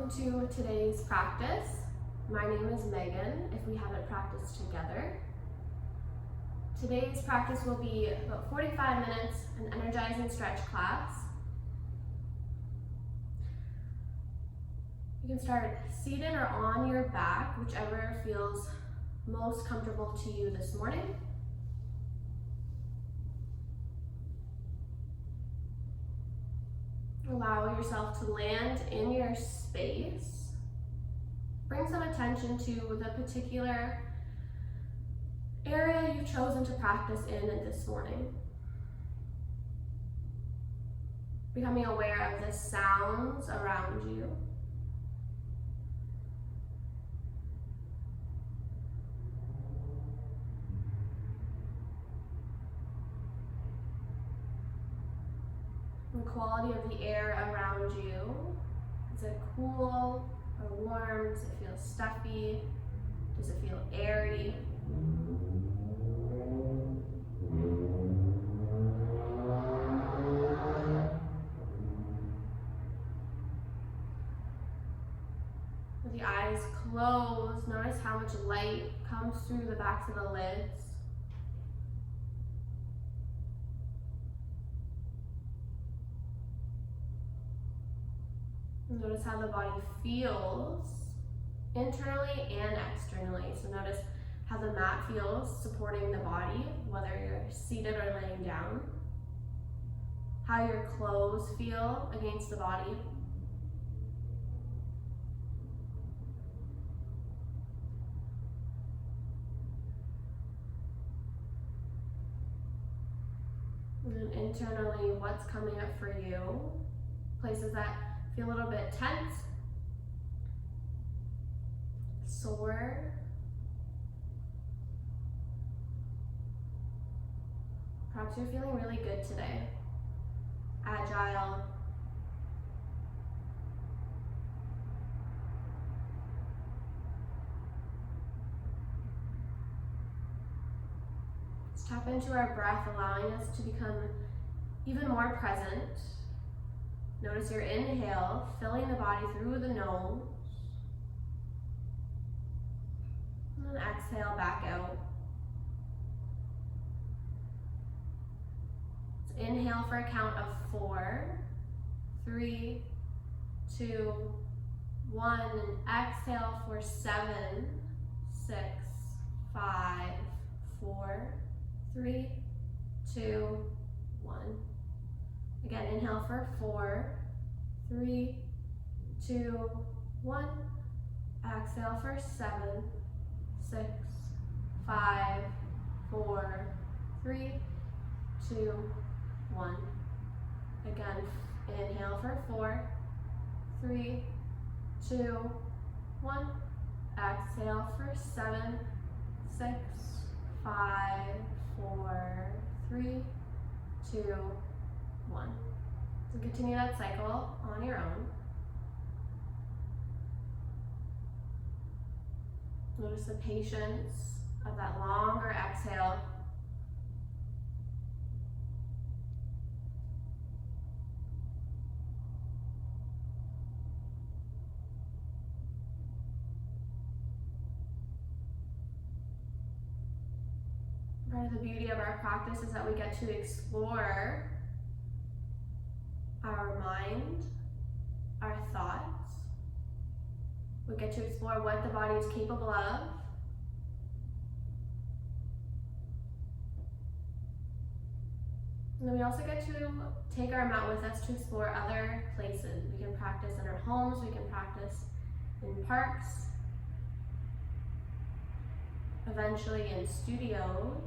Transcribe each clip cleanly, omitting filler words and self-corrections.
Welcome to today's practice. My name is Megan, if we haven't practiced together. Today's practice will be about 45 minutes, an Energize Stretch class. You can start seated or on your back, whichever feels most comfortable to you this morning. Allow yourself to land in your space. Bring some attention to the particular area you've chosen to practice in this morning. Becoming aware of the sounds around you. The quality of the air around you. Is it cool or warm? Does it feel stuffy? Does it feel airy? With the eyes closed, notice how much light comes through the backs of the lids. Notice how the body feels internally and externally. So notice how the mat feels supporting the body, whether you're seated or laying down. How your clothes feel against the body. And then internally, what's coming up for you? Places that feel a little bit tense, sore, perhaps you're feeling really good today, agile, let's tap into our breath, allowing us to become even more present. Notice your inhale, filling the body through the nose. And then exhale back out. Let's inhale for a count of 4, 3, 2, 1, and exhale for 7, 6, 5, 4, 3, 2, 1. Again, inhale for 4, 3, 2, 1. Exhale for 7, 6, 5, 4, 3, 2, 1. Again, inhale for 4, 3, 2, 1. Exhale for 7, 6, 5, 4, 3, 2, 1. So continue that cycle on your own. Notice the patience of that longer exhale. Part of the beauty of our practice is that we get to explore our mind, our thoughts. We get to explore what the body is capable of. And then we also get to take our mat with us to explore other places. We can practice in our homes, we can practice in parks, eventually in studios.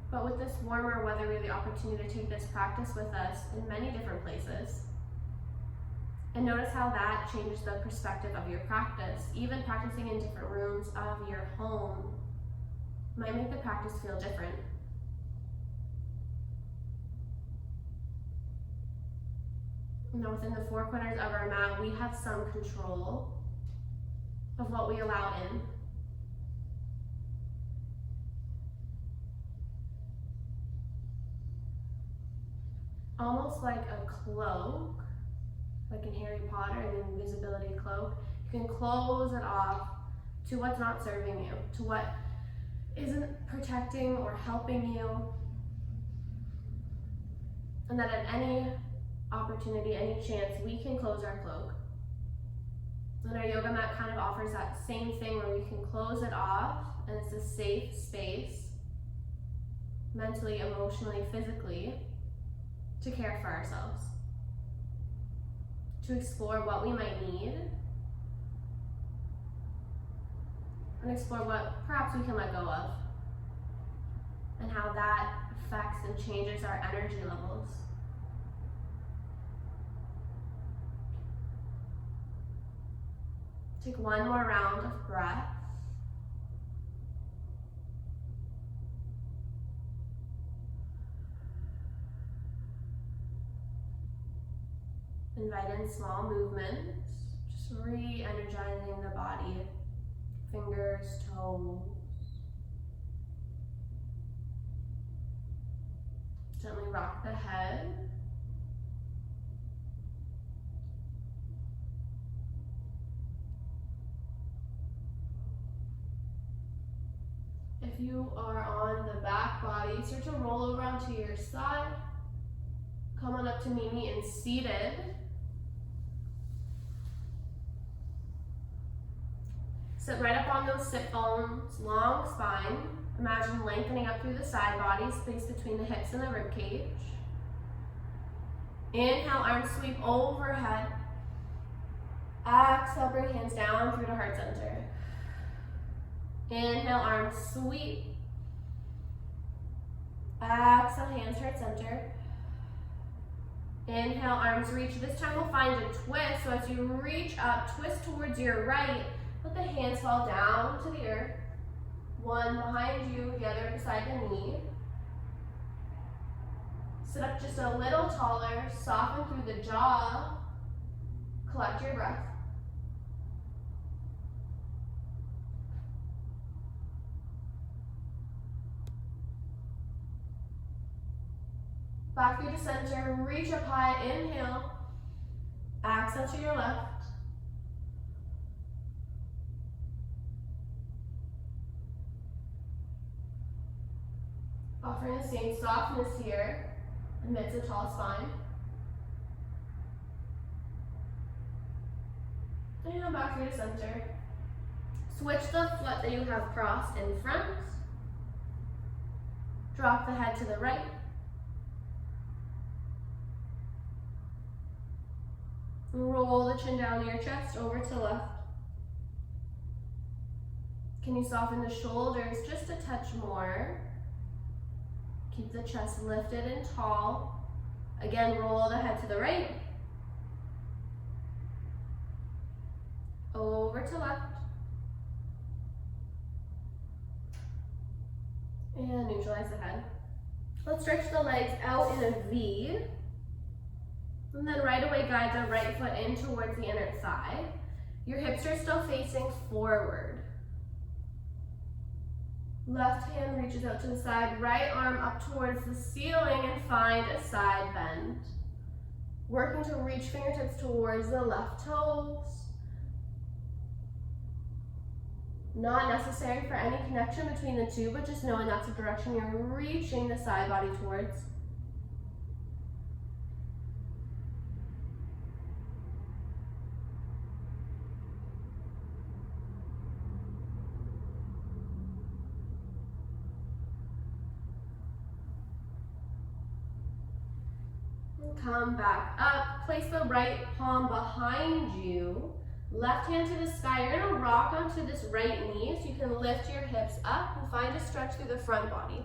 But with this warmer weather, we have the opportunity to take this practice with us in many different places. And notice how that changes the perspective of your practice. Even practicing in different rooms of your home might make the practice feel different. Now, within the four corners of our mat, we have some control of what we allow in. almost like a cloak, like in Harry Potter, the invisibility cloak. You can close it off to what's not serving you, to what isn't protecting or helping you. And that at any opportunity, any chance, we can close our cloak. And our yoga mat kind of offers that same thing where we can close it off, and it's a safe space, mentally, emotionally, physically, to care for ourselves, to explore what we might need, and explore what perhaps we can let go of, and how that affects and changes our energy levels. Take one more round of breath. Invite in small movements, just re-energizing the body, fingers, toes. Gently rock the head. If you are on the back body, start to roll over onto your side. Come on up to meet me in seated. Sit right up on those sit bones, long spine. Imagine lengthening up through the side body, space between the hips and the rib cage. Inhale, arms sweep overhead. Exhale, bring hands down through to heart center. Inhale, arms sweep. Exhale, hands heart center. Inhale, arms reach. This time we'll find a twist. So as you reach up, twist towards your right. Let the hands fall down to the earth. One behind you, the other beside the knee. Sit up just a little taller. Soften through the jaw. Collect your breath. Back through to center, reach up high, inhale. Exhale to your left. Offering the same softness here amidst a tall spine. And back through to center. Switch the foot that you have crossed in front. Drop the head to the right. Roll the chin down to your chest, over to left. Can you soften the shoulders just a touch more? Keep the chest lifted and tall. Again, roll the head to the right. Over to left. And neutralize the head. Let's stretch the legs out in a V. And then right away guide the right foot in towards the inner thigh. Your hips are still facing forward. Left hand reaches out to the side, right arm up towards the ceiling, and find a side bend. Working to reach fingertips towards the left toes. Not necessary for any connection between the two, but just knowing that's the direction you're reaching the side body towards. Come back up, place the right palm behind you, left hand to the sky. You're gonna rock onto this right knee so you can lift your hips up and find a stretch through the front body.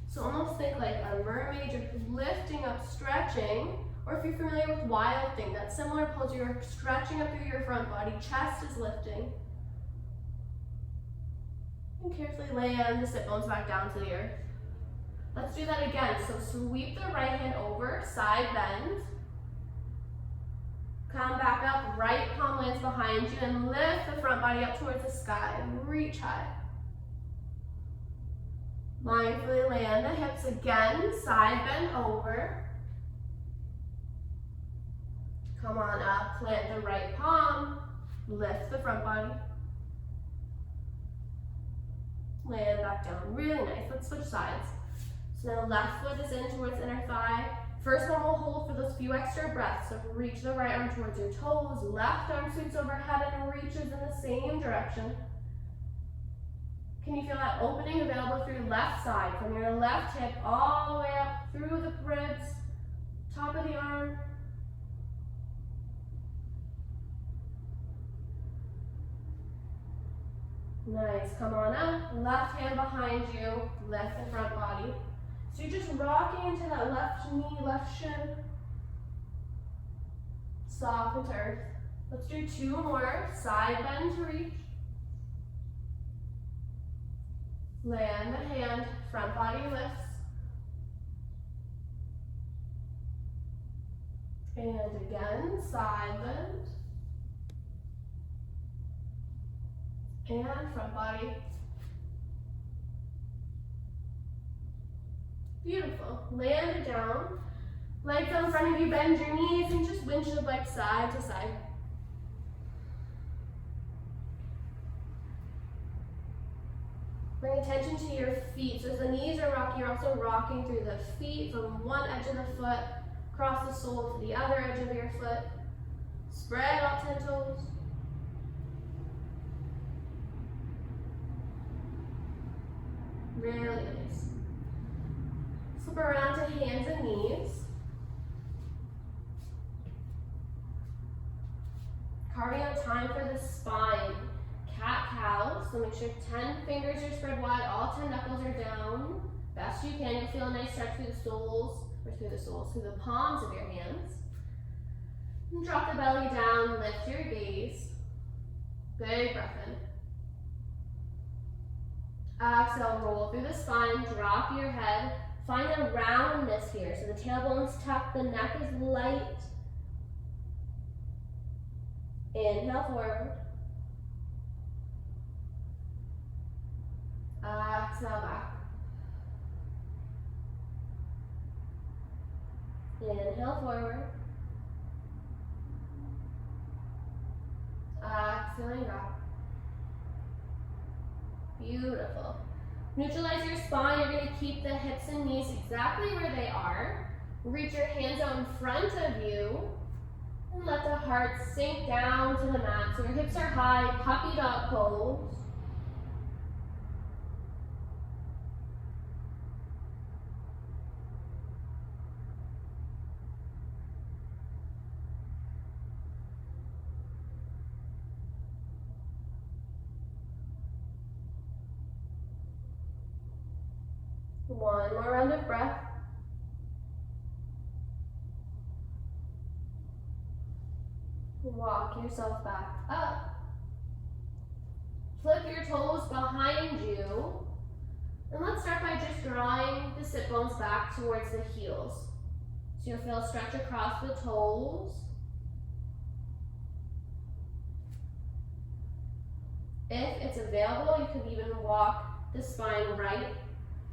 So almost think like a mermaid, you're lifting up, stretching, or if you're familiar with Wild Thing, that similar pose, you're stretching up through your front body, chest is lifting. And carefully land the sit bones back down to the earth. Let's do that again. So sweep the right hand over, side bend. Come back up, right palm lands behind you, and lift the front body up towards the sky. Reach high. Mindfully land the hips again, side bend over. Come on up, plant the right palm, lift the front body. Land back down, really nice. Let's switch sides. So now left foot is in towards inner thigh. First one we'll hold for those few extra breaths. So reach the right arm towards your toes, left arm sweeps overhead and reaches in the same direction. Can you feel that opening available through your left side, from your left hip all the way up through the ribs, top of the arm. Nice, come on up, left hand behind you, lift the front body. So you're just rocking into that left knee, left shin. Soft to earth. Let's do 2 more, side bend to reach. Land the hand, front body lifts. And again, side bend. And front body. Beautiful. Land it down. Legs out in front of you, bend your knees and just windshield like side to side. Bring attention to your feet. So as the knees are rocking, you're also rocking through the feet from one edge of the foot, across the sole to the other edge of your foot. Spread all 10 toes. Really nice. Flip around to hands and knees. Carving out time for the spine. Cat-cow, so make sure 10 fingers are spread wide, all 10 knuckles are down. Best you can, you'll feel a nice stretch through the palms of your hands. And drop the belly down, lift your gaze. Big breath in. Exhale, roll through the spine, drop your head. Find a roundness here, so the tailbone's tucked, the neck is light. Inhale forward. Exhale back. Inhale forward. Exhaling back. Beautiful. Neutralize your spine. You're going to keep the hips and knees exactly where they are. Reach your hands out in front of you. And let the heart sink down to the mat. So your hips are high, puppy dog pose. One more round of breath. Walk yourself back up. Flip your toes behind you. And let's start by just drawing the sit bones back towards the heels. So you'll feel a stretch across the toes. If it's available, you could even walk the spine right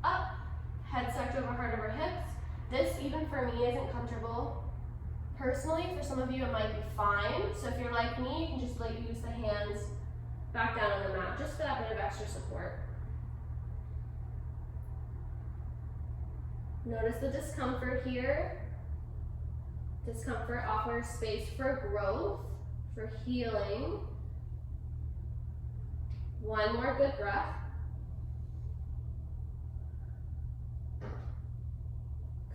up. Head sucked over, heart over hips. This, even for me, isn't comfortable. Personally, for some of you, it might be fine. So if you're like me, you can just use the hands back down on the mat, just for that bit of extra support. Notice the discomfort here. Discomfort offers space for growth, for healing. One more good breath.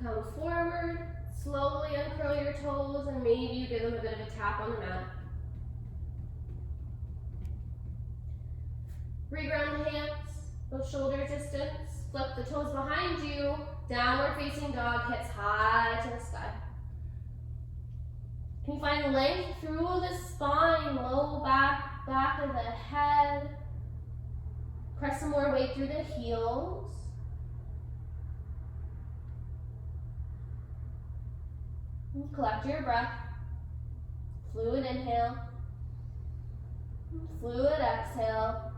Come forward, slowly uncurl your toes, and maybe you give them a bit of a tap on the mat. Reground the hands, both shoulder distance. Flip the toes behind you, downward facing dog, hips high to the sky. Can you find length through the spine, low back, back of the head. Press some more weight through the heels. And collect your breath. Fluid inhale. Fluid exhale.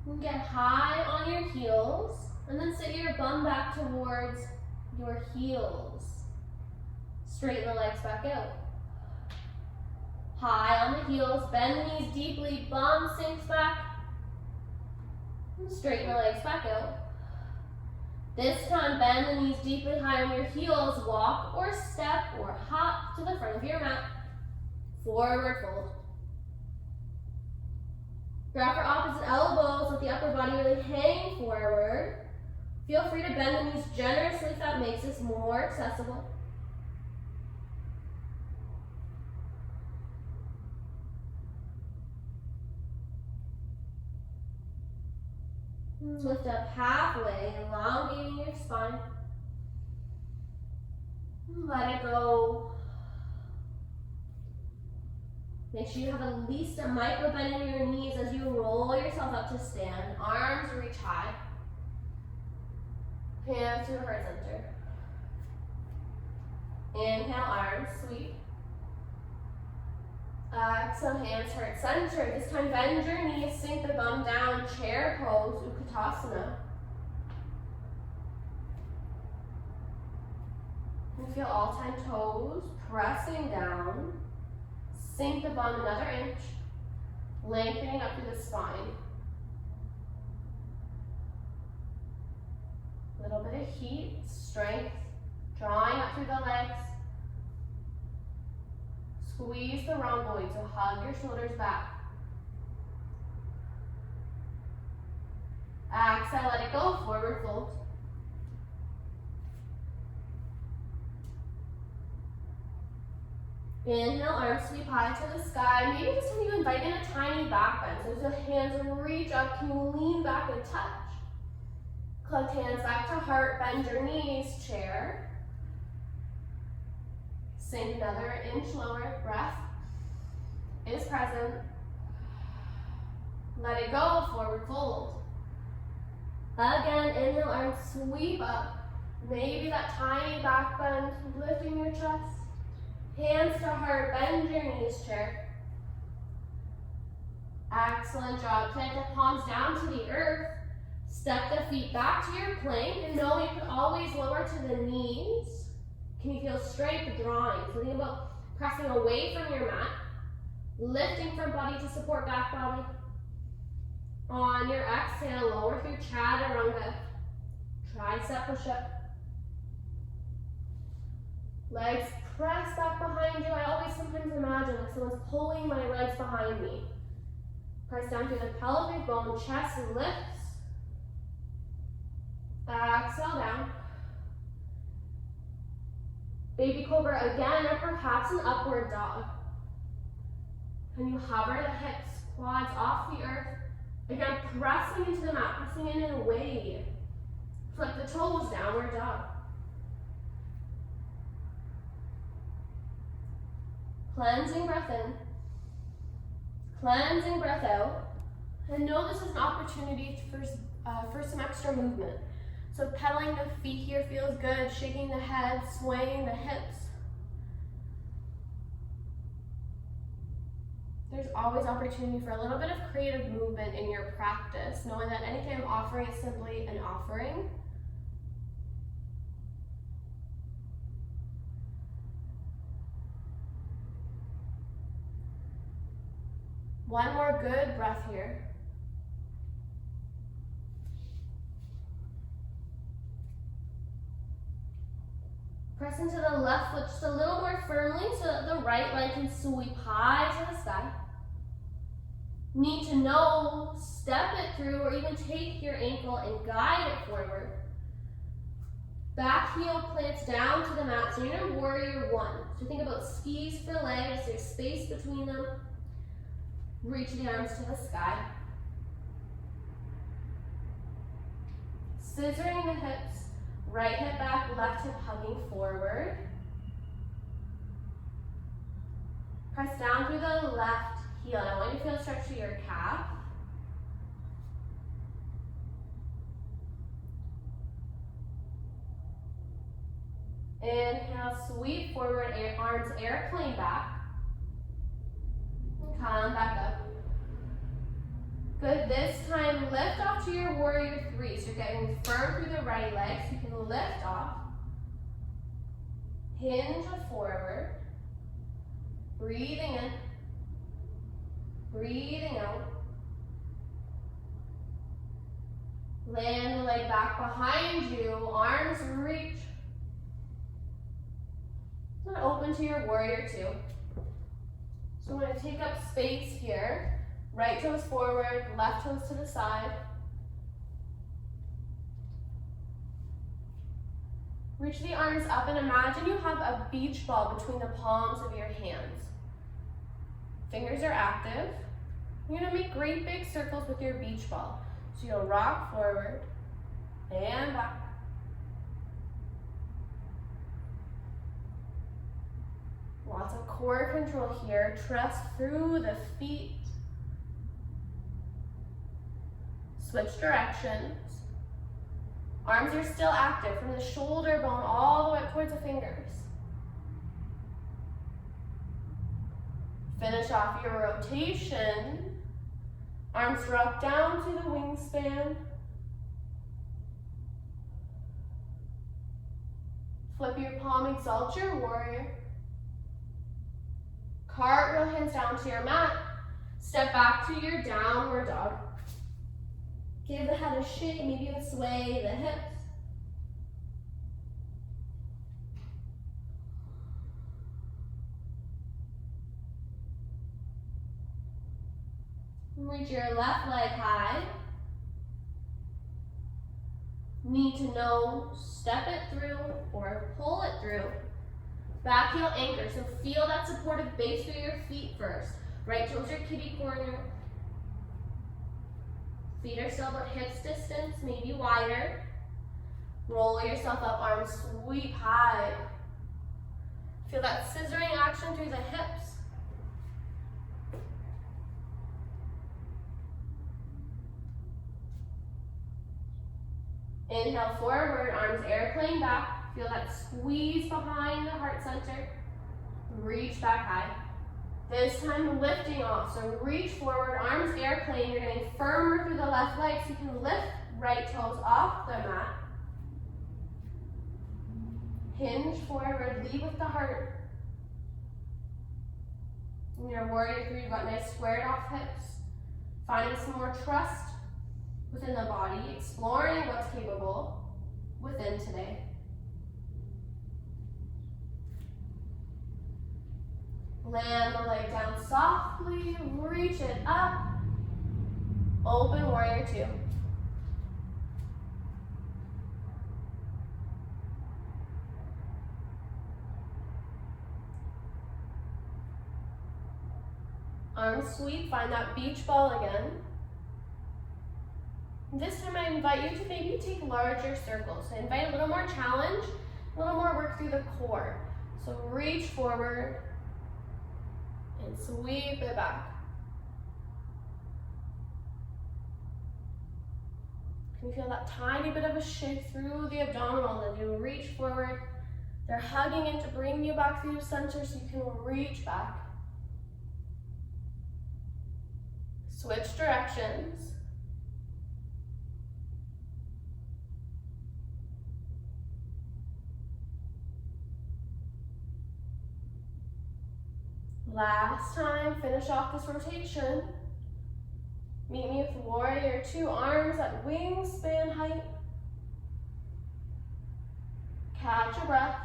And get high on your heels, and then sit your bum back towards your heels. Straighten the legs back out. High on the heels, bend the knees deeply, bum sinks back. And straighten the legs back out. This time, bend the knees deeply high on your heels, walk or step or hop to the front of your mat. Forward fold. Grab for opposite elbows, let the upper body really hang forward. Feel free to bend the knees generously if that makes this more accessible. Lift up halfway, elongating your spine. Let it go. Make sure you have at least a micro bend in your knees as you roll yourself up to stand. Arms reach high. Hands to the heart center. Inhale, arms sweep. Exhale, hands heart center. This time bend your knees, sink the bum down, chair pose, Utkatasana. And feel all 10 toes pressing down. Sink the bum another inch, lengthening up through the spine. A little bit of heat, strength, drawing up through the legs. Squeeze the rhomboid, so hug your shoulders back. Exhale, let it go, forward fold. Inhale, arms sweep high to the sky. Maybe this time you invite in a tiny back bend. So as the hands reach up, can you lean back and touch? Collect hands back to heart, bend your knees, chair. Sink another inch lower, breath is present. Let it go, forward fold. Again, inhale, arms sweep up. Maybe that tiny back bend, lifting your chest. Hands to heart, bend your knees, chair. Excellent job. Plant the palms down to the earth. Step the feet back to your plank, and know you can always lower to the knees. Can you feel strength drawing? So think about pressing away from your mat, lifting from body to support back body. On your exhale, lower through chaturanga. Tricep push-up. Legs press back behind you. I always sometimes imagine like someone's pulling my legs behind me. Press down through the pelvic bone, chest lifts. Exhale down. Baby cobra again, or perhaps an upward dog. And you hover the hips, quads off the earth. Again, pressing into the mat, pressing in and away. Flip the toes, downward dog. Cleansing breath in. Cleansing breath out. And know this is an opportunity for some extra movement. So pedaling the feet here feels good, shaking the head, swaying the hips. There's always opportunity for a little bit of creative movement in your practice, knowing that anything I'm offering is simply an offering. One more good breath here. Press into the left foot just a little more firmly so that the right leg can sweep high to the sky. Need to know, step it through, or even take your ankle and guide it forward. Back heel plants down to the mat, so you're in warrior one. So think about skis for legs, there's space between them. Reach the arms to the sky. Scissoring the hips. Right hip back, left hip hugging forward. Press down through the left heel. I want you to feel a stretch to your calf. Inhale, sweep forward, arms airplane back. And come back up. Good, this time lift off to your warrior three. So you're getting firm through the right leg, so you can lift off. Hinge forward. Breathing in. Breathing out. Land the leg back behind you, arms reach. And open to your warrior two. So we're going to take up space here. Right toes forward, left toes to the side. Reach the arms up and imagine you have a beach ball between the palms of your hands. Fingers are active. You're going to make great big circles with your beach ball. So you'll rock forward and back. Lots of core control here. Trust through the feet. Switch directions. Arms are still active from the shoulder bone all the way up towards the fingers. Finish off your rotation. Arms drop down to the wingspan. Flip your palm, exalt your warrior. Cartwheel hands down to your mat. Step back to your downward dog. Give the head a shake, maybe even sway the hips. Reach your left leg high. Need to know, step it through or pull it through. Back heel anchor, so feel that supportive base through your feet first. Right toes your kitty corner. Feet are still about hips distance, maybe wider. Roll yourself up, arms sweep high. Feel that scissoring action through the hips. Inhale forward, arms airplane back. Feel that squeeze behind the heart center. Reach back high. This time lifting off, so reach forward, arms airplane. You're getting firmer through the left leg, so you can lift right toes off the mat. Hinge forward, lead with the heart. In your warrior three, you've got nice squared off hips. Finding some more trust within the body, exploring what's capable within today. Land the leg down softly, reach it up. Open warrior two. Arm sweep, find that beach ball again. This time I invite you to maybe take larger circles. I invite a little more challenge, a little more work through the core. So reach forward and sweep it back. Can you feel that tiny bit of a shake through the abdominal? Then you reach forward. They're hugging in to bring you back through the center so you can reach back. Switch directions. Last time, finish off this rotation. Meet me with warrior two, arms at wingspan height. Catch a breath.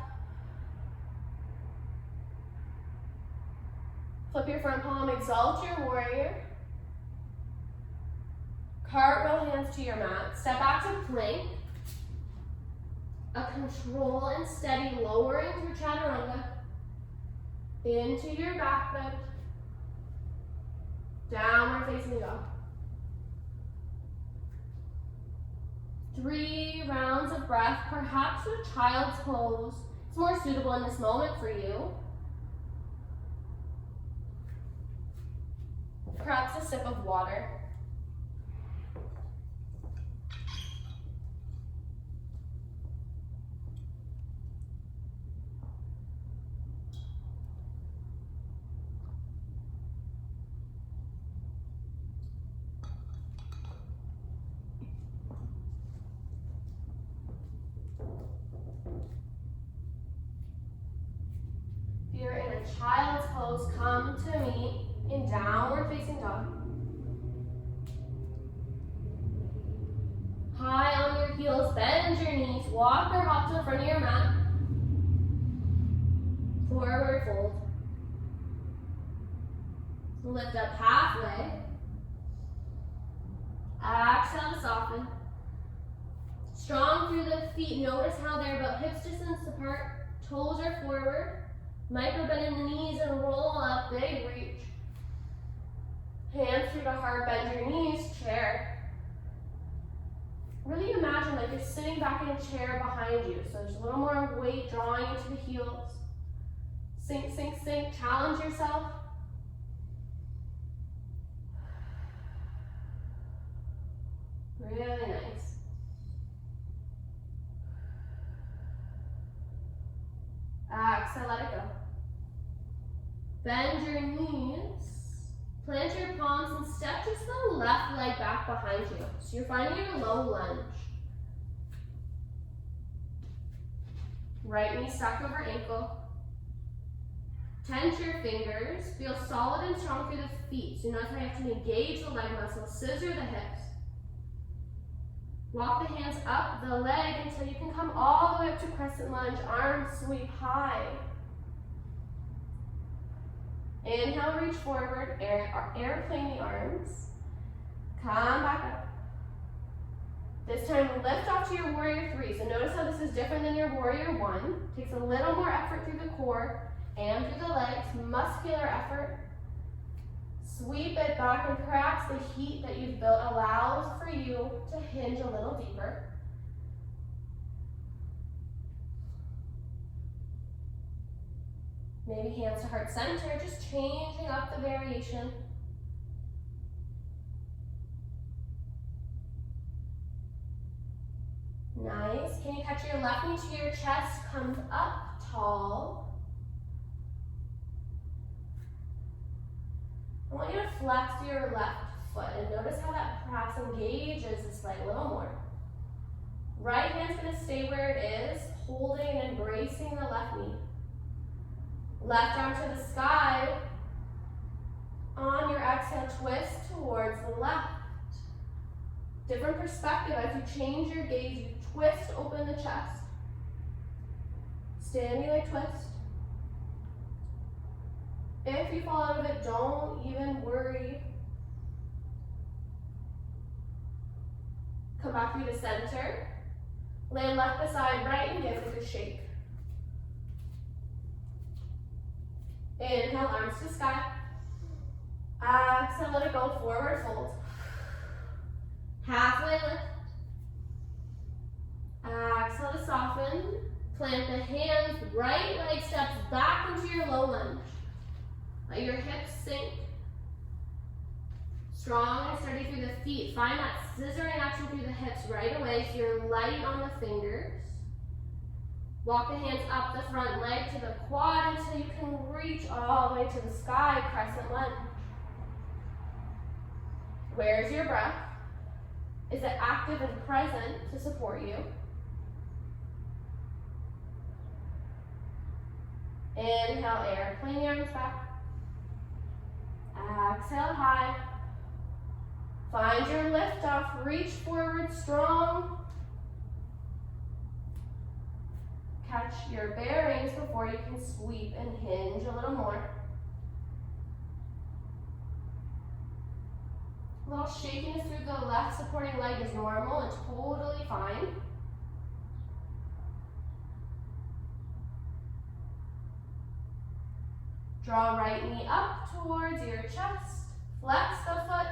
Flip your front palm, exalt your warrior. Cartwheel hands to your mat. Step back to plank. A control and steady lowering through chaturanga. Into your back bend. Downward facing dog. 3 rounds of breath, perhaps a child's pose. It's more suitable in this moment for you. Perhaps a sip of water. toes come to meet in downward facing dog. High on your heels, bend your knees, walk or hop to the front of your mat. Forward fold. Lift up halfway. Exhale to soften. Strong through the feet. Notice how they're about hips distance apart. Toes are forward. Micro bend in the knees and roll up. Big reach. Hands through the heart. Bend your knees. Chair. Really imagine like you're sitting back in a chair behind you. So there's a little more weight drawing into the heels. Sink, sink, sink. Challenge yourself. Really nice. Exhale, let it go. Bend your knees. Plant your palms and step just the left leg back behind you. So you're finding your low lunge. Right knee stacked over ankle. Tense your fingers. Feel solid and strong through the feet. So notice how you have to engage the leg muscles. Scissor the hips. Walk the hands up the leg until you can come all the way up to crescent lunge. Arms sweep high. Inhale, reach forward, airplane the arms. Come back up. This time, lift off to your warrior three. So notice how this is different than your warrior one. Takes a little more effort through the core and through the legs, muscular effort. Sweep it back, and perhaps the heat that you've built allows for you to hinge a little deeper. Maybe hands to heart center, just changing up the variation. Nice. Can you catch your left knee to your chest? Comes up tall. I want you to flex your left foot and notice how that perhaps engages this leg a little more. Right hand's going to stay where it is, holding and embracing the left knee. Left arm to the sky. On your exhale, twist towards the left. Different perspective as you change your gaze, you twist open the chest. Standing leg twist. If you fall out of it, don't even worry. Come back through to center. Land left beside right and give it a good shake. Inhale, arms to sky. Exhale, let it go, forward fold. Halfway lift. Exhale to soften. Plant the hands, right leg steps back into your low lunge. Let your hips sink. Strong and steady through the feet. Find that scissoring action through the hips right away so you're light on the fingers. Walk the hands up the front leg to the quad until you can reach all the way to the sky, crescent lunge. Where's your breath? Is it active and present to support you? Inhale, airplane the arms back. Exhale, high. Find your lift off, reach forward strong. Catch your bearings before you can sweep and hinge a little more. A little shakiness through the left supporting leg is normal and totally fine. Draw right knee up towards your chest. Flex the foot.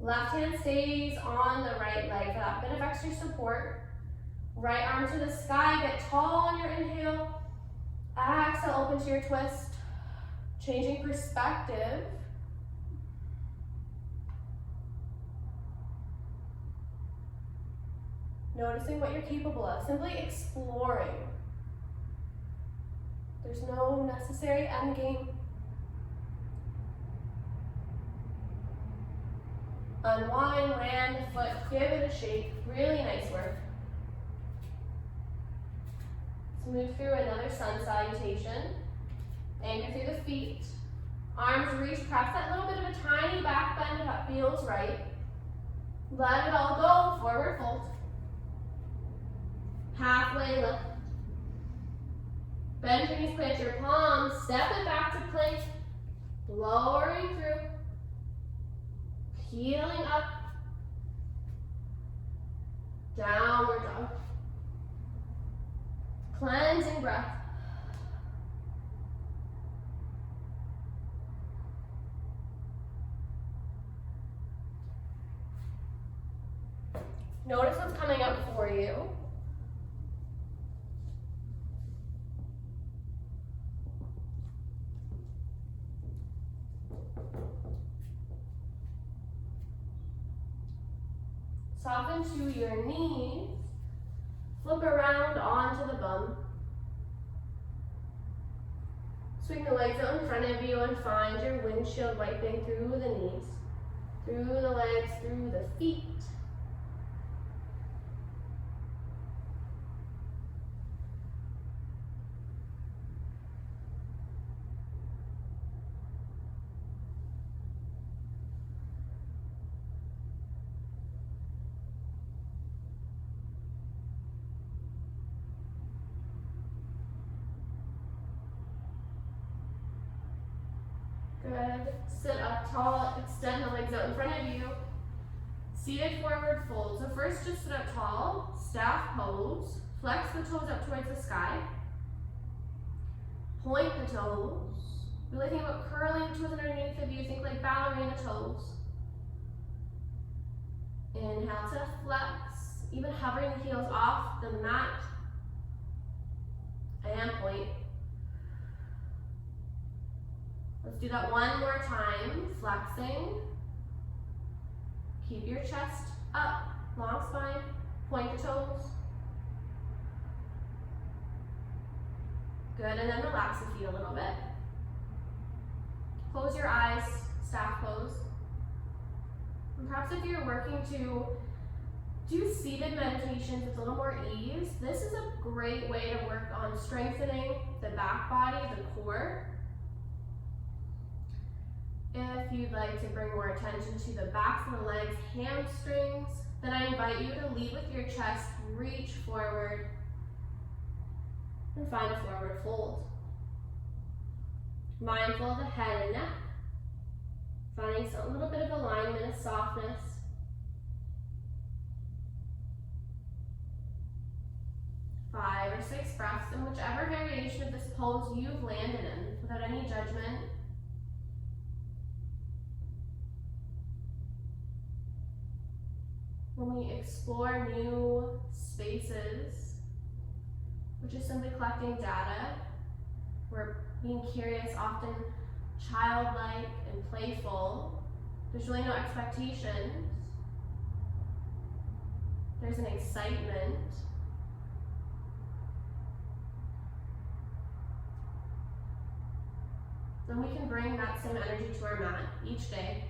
Left hand stays on the right leg for that bit of extra support. Right arm to the sky, get tall on your inhale. Exhale, open to your twist. Changing perspective. Noticing what you're capable of, simply exploring. There's no necessary end game. Unwind, land the foot, give it a shake. Really nice work. Move through another sun salutation. Anchor through the feet. Arms reach, perhaps that little bit of a tiny back bend if that feels right. Let it all go, forward fold. Halfway lift. Bend your knees, plant your palms, step it back to plank. Lowering through. Peeling up. Downward dog. Cleansing breath. Notice what's coming up for you. Soften to your knees. Flip around onto the bum. Swing the legs out in front of you and find your windshield wiping through the knees, through the legs, through the feet. Good. Sit up tall, extend the legs out in front of you. Seated forward fold. So first just sit up tall, staff pose. Flex the toes up towards the sky. Point the toes. Really think about curling the toes underneath of you. Think like ballerina toes. Inhale to flex. Even hovering the heels off the mat. And point. Let's do that one more time. Flexing. Keep your chest up. Long spine. Point the toes. Good, and then relax the feet a little bit. Close your eyes, staff pose. And perhaps if you're working to do seated meditations with a little more ease, this is a great way to work on strengthening the back body, the core. If you'd like to bring more attention to the backs of the legs, hamstrings, then I invite you to lead with your chest, reach forward, and find a forward fold. Mindful of the head and neck, finding a little bit of alignment and softness. Five or six breaths in whichever variation of this pose you've landed in, without any judgment. When we explore new spaces, which is simply collecting data, we're being curious, often childlike and playful. There's really no expectations. There's an excitement. Then we can bring that same energy to our mat each day.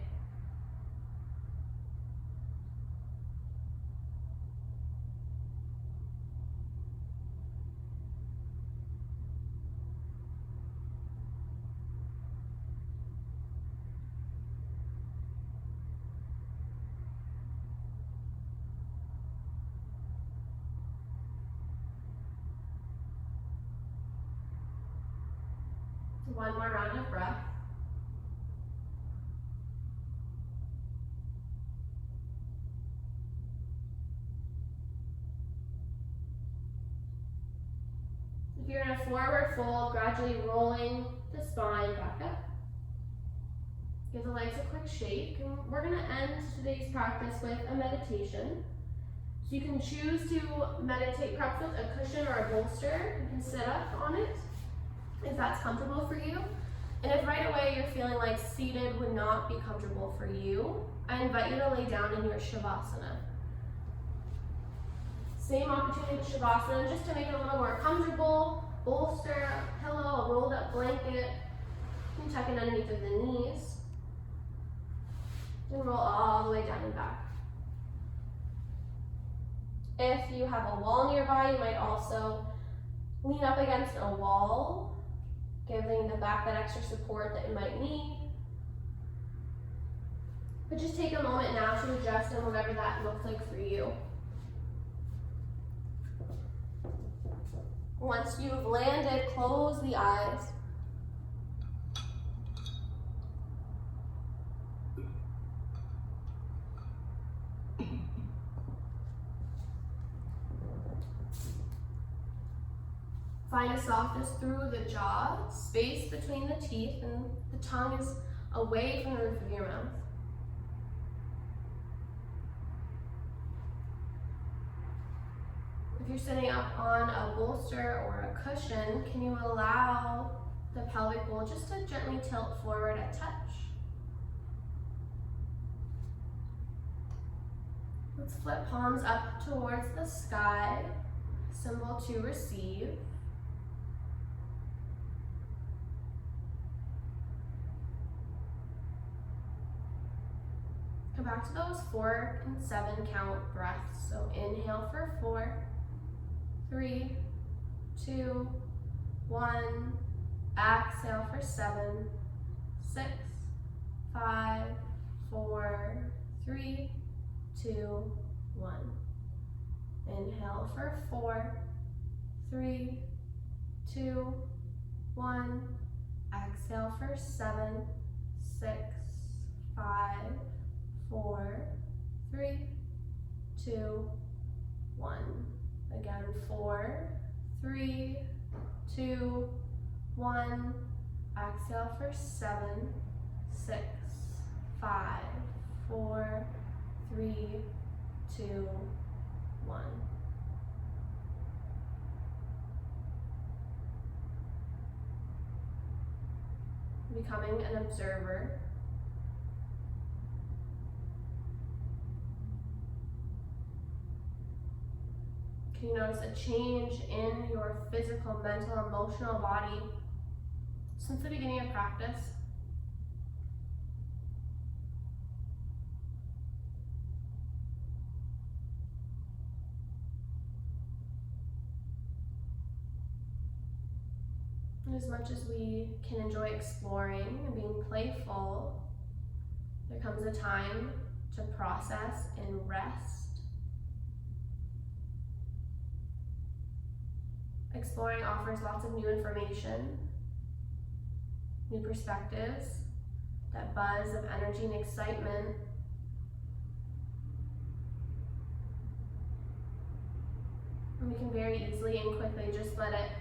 One more round of breath. If you're in a forward fold, gradually rolling the spine back up. Give the legs a quick shake, and we're going to end today's practice with a meditation. So you can choose to meditate perhaps with a cushion or a bolster. You can sit up on it, if that's comfortable for you. And if right away you're feeling like seated would not be comfortable for you, I invite you to lay down in your Shavasana. Same opportunity with Shavasana, just to make it a little more comfortable. Bolster, a pillow, a rolled up blanket. You can tuck it underneath of the knees. And roll all the way down and back. If you have a wall nearby, you might also Lean up against a wall, giving the back that extra support that you might need. But just take a moment now to adjust in whatever that looks like for you. Once you've landed, close the eyes. Find a softness through the jaw, space between the teeth, and the tongue is away from the roof of your mouth. If you're sitting up on a bolster or a cushion, can you allow the pelvic bowl just to gently tilt forward a touch? Let's flip palms up towards the sky, symbol to receive. Come back to those 4 and 7 count breaths. So inhale for 4, 3, 2, 1. Exhale for 7, 6, 5, 4, 3, 2, 1. Inhale for 4, 3, 2, 1. Exhale for 7, 6, 5, 4, 3, 2, 1. Again, 4, 3, 2, 1. Exhale for 7, 6, 5, 4, 3, 2, 1. Becoming an observer. Can you notice a change in your physical, mental, emotional body since the beginning of practice? And as much as we can enjoy exploring and being playful, there comes a time to process and rest. Exploring offers lots of new information, new perspectives, that buzz of energy and excitement. And we can very easily and quickly just let it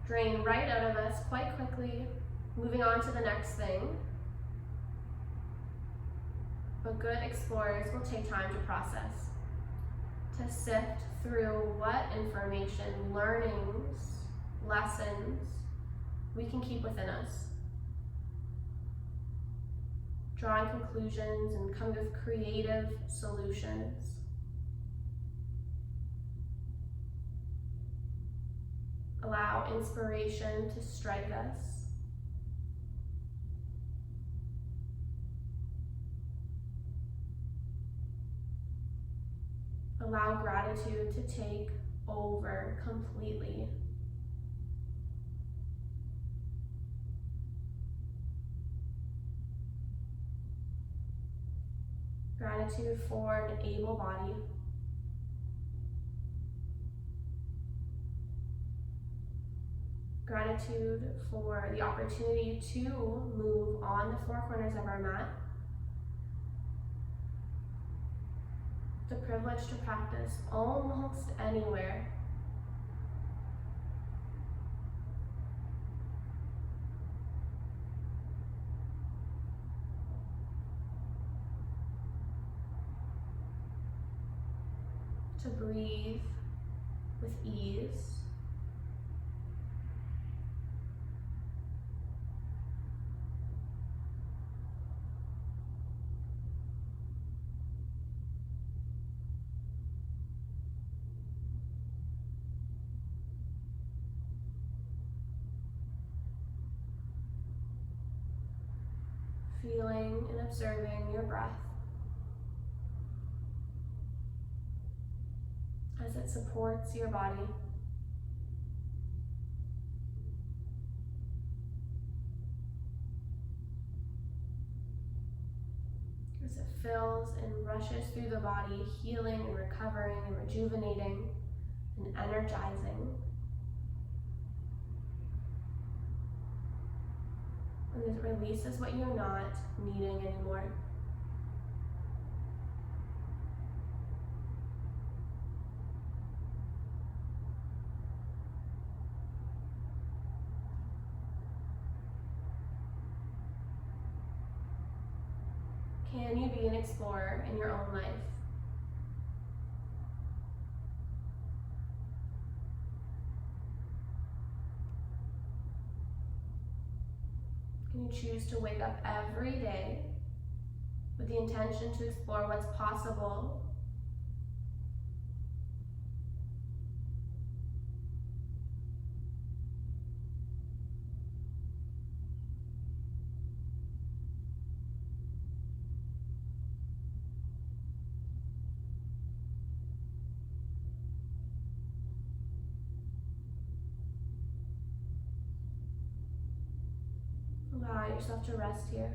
drain right out of us quite quickly, moving on to the next thing. But good explorers will take time to process, to sift through what information, learnings, lessons we can keep within us. Drawing conclusions and coming with creative solutions. Allow inspiration to strike us. Allow gratitude to take over completely. Gratitude for an able body. Gratitude for the opportunity to move on the 4 corners of our mat. The privilege to practice almost anywhere. To breathe with ease. Feeling and observing your breath as it supports your body. fills and rushes through the body, healing and recovering and rejuvenating and energizing. And it releases what you're not needing anymore. Can you be an explorer in your own life? Can you choose to wake up every day with the intention to explore what's possible? Allow yourself to rest here.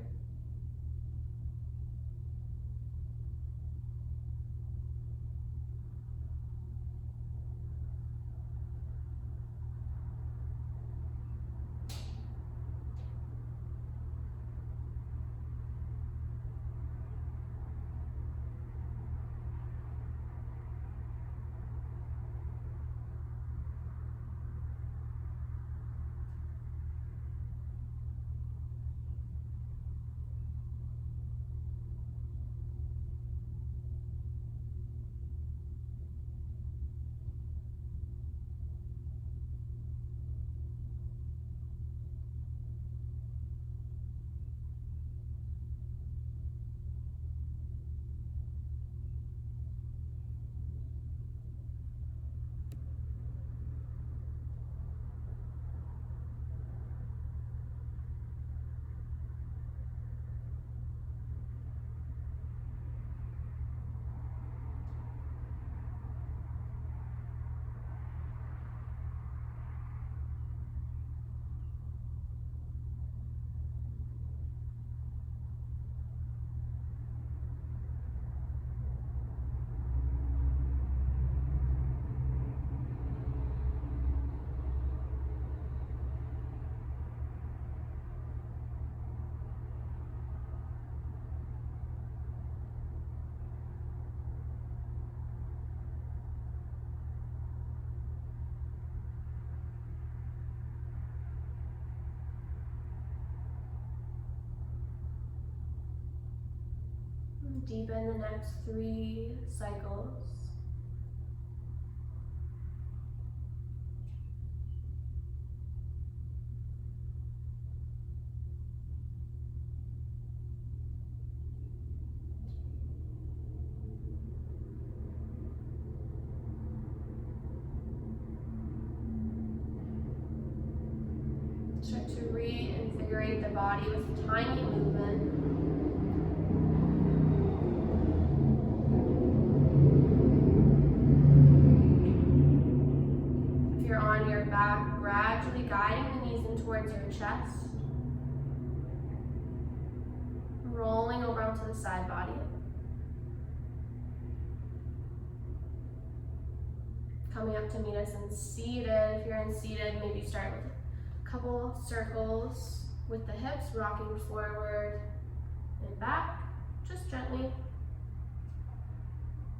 Deepen the next 3 cycles. Start to reinvigorate the body with tiny movement. Back, gradually guiding the knees in towards your chest, rolling over onto the side body. Coming up to meet us in seated. If you're in seated, maybe start with a couple circles with the hips, rocking forward and back, just gently,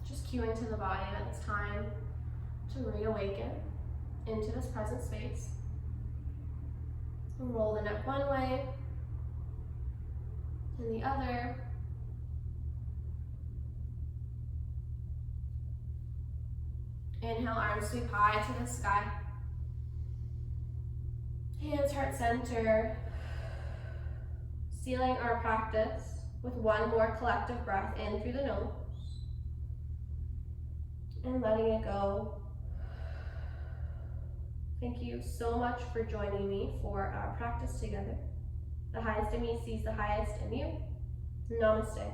just cueing to the body that it's time to reawaken into this present space. Roll the neck one way and the other. Inhale, arms sweep high to the sky. Hands heart center. Sealing our practice with one more collective breath in through the nose and letting it go. Thank you so much for joining me for our practice together. The highest in me sees the highest in you. Namaste.